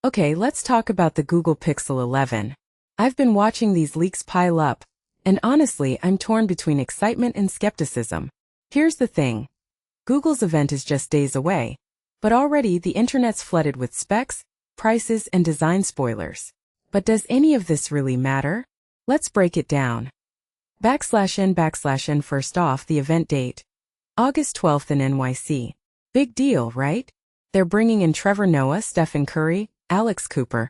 Okay, let's talk about the Google Pixel 11. I've been watching these leaks pile up, and honestly, I'm torn between excitement and skepticism. Here's the thing. Google's event is just days away, but already the internet's flooded with specs, prices, and design spoilers. But does any of this really matter? Let's break it down. /N/N First off, the event date. August 12th in NYC. Big deal, right? They're bringing in Trevor Noah, Stephen Curry, Alex Cooper.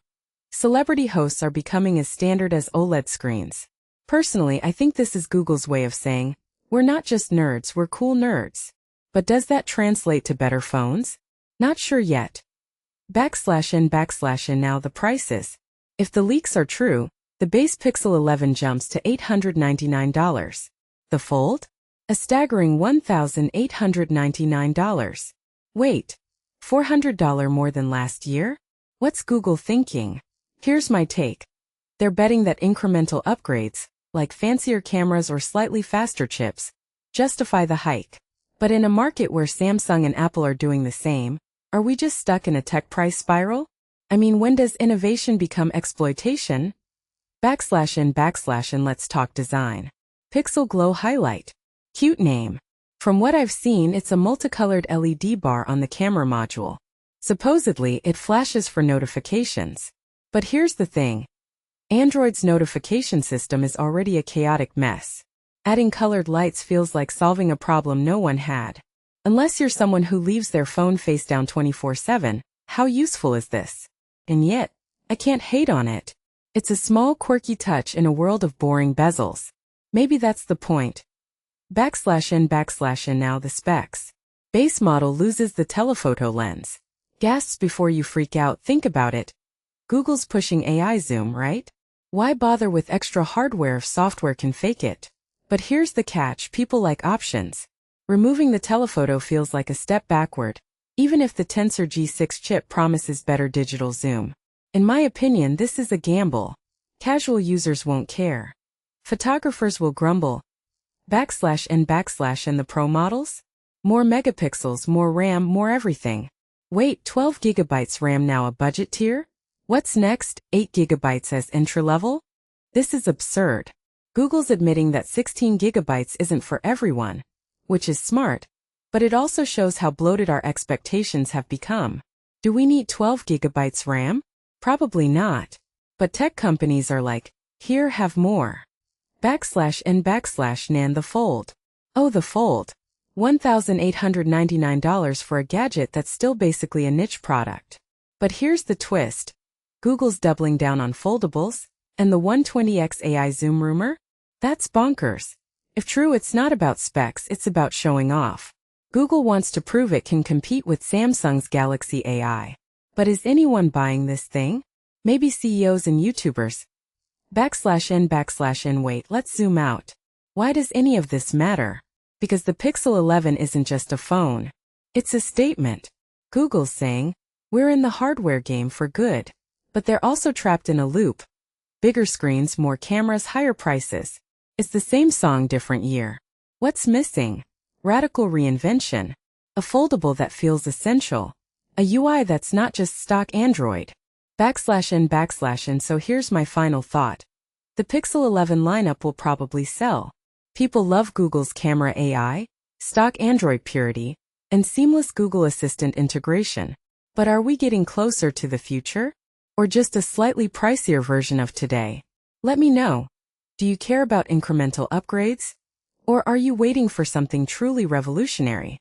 Celebrity hosts are becoming as standard as OLED screens. Personally, I think this is Google's way of saying, we're not just nerds, we're cool nerds. But does that translate to better phones? Not sure yet. /N/N Now the prices. If the leaks are true, the base Pixel 11 jumps to $899. The Fold? A staggering $1,899. Wait, $400 more than last year? What's Google thinking? Here's my take. They're betting that incremental upgrades, like fancier cameras or slightly faster chips, justify the hike. But in a market where Samsung and Apple are doing the same, are we just stuck in a tech price spiral? I mean, when does innovation become exploitation? /N/N Let's talk design. Pixel Glow HiLight. Cute name. From what I've seen, it's a multicolored LED bar on the camera module. Supposedly, it flashes for notifications. But here's the thing. Android's notification system is already a chaotic mess. Adding colored lights feels like solving a problem no one had. Unless you're someone who leaves their phone face down 24/7, how useful is this? And yet, I can't hate on it. It's a small quirky touch in a world of boring bezels. Maybe that's the point. /N/N Now the specs. Base model loses the telephoto lens. Gasps before you freak out, think about it. Google's pushing AI zoom, right? Why bother with extra hardware if software can fake it? But here's the catch, people like options. Removing the telephoto feels like a step backward, even if the Tensor G6 chip promises better digital zoom. In my opinion, this is a gamble. Casual users won't care. Photographers will grumble. /N/N The Pro models? More megapixels, more RAM, more everything. Wait, 12 GB RAM now a budget tier? What's next, 8 GB as entry-level? This is absurd. Google's admitting that 16 GB isn't for everyone, which is smart, but it also shows how bloated our expectations have become. Do we need 12 GB RAM? Probably not. But tech companies are like, here, have more. /N/N The Fold. Oh, the Fold. $1,899 for a gadget that's still basically a niche product. But here's the twist. Google's doubling down on foldables, and the 120x AI zoom rumor? That's bonkers. If true, it's not about specs, it's about showing off. Google wants to prove it can compete with Samsung's Galaxy AI. But is anyone buying this thing? Maybe CEOs and YouTubers. /N/N Wait, let's zoom out. Why does any of this matter? Because the Pixel 11 isn't just a phone. It's a statement. Google's saying, we're in the hardware game for good. But they're also trapped in a loop. Bigger screens, more cameras, higher prices. It's the same song, different year. What's missing? Radical reinvention. A foldable that feels essential. A UI that's not just stock Android. /N/N So here's my final thought. The Pixel 11 lineup will probably sell. People love Google's camera AI, stock Android purity, and seamless Google Assistant integration. But are we getting closer to the future? Or just a slightly pricier version of today? Let me know. Do you care about incremental upgrades? Or are you waiting for something truly revolutionary?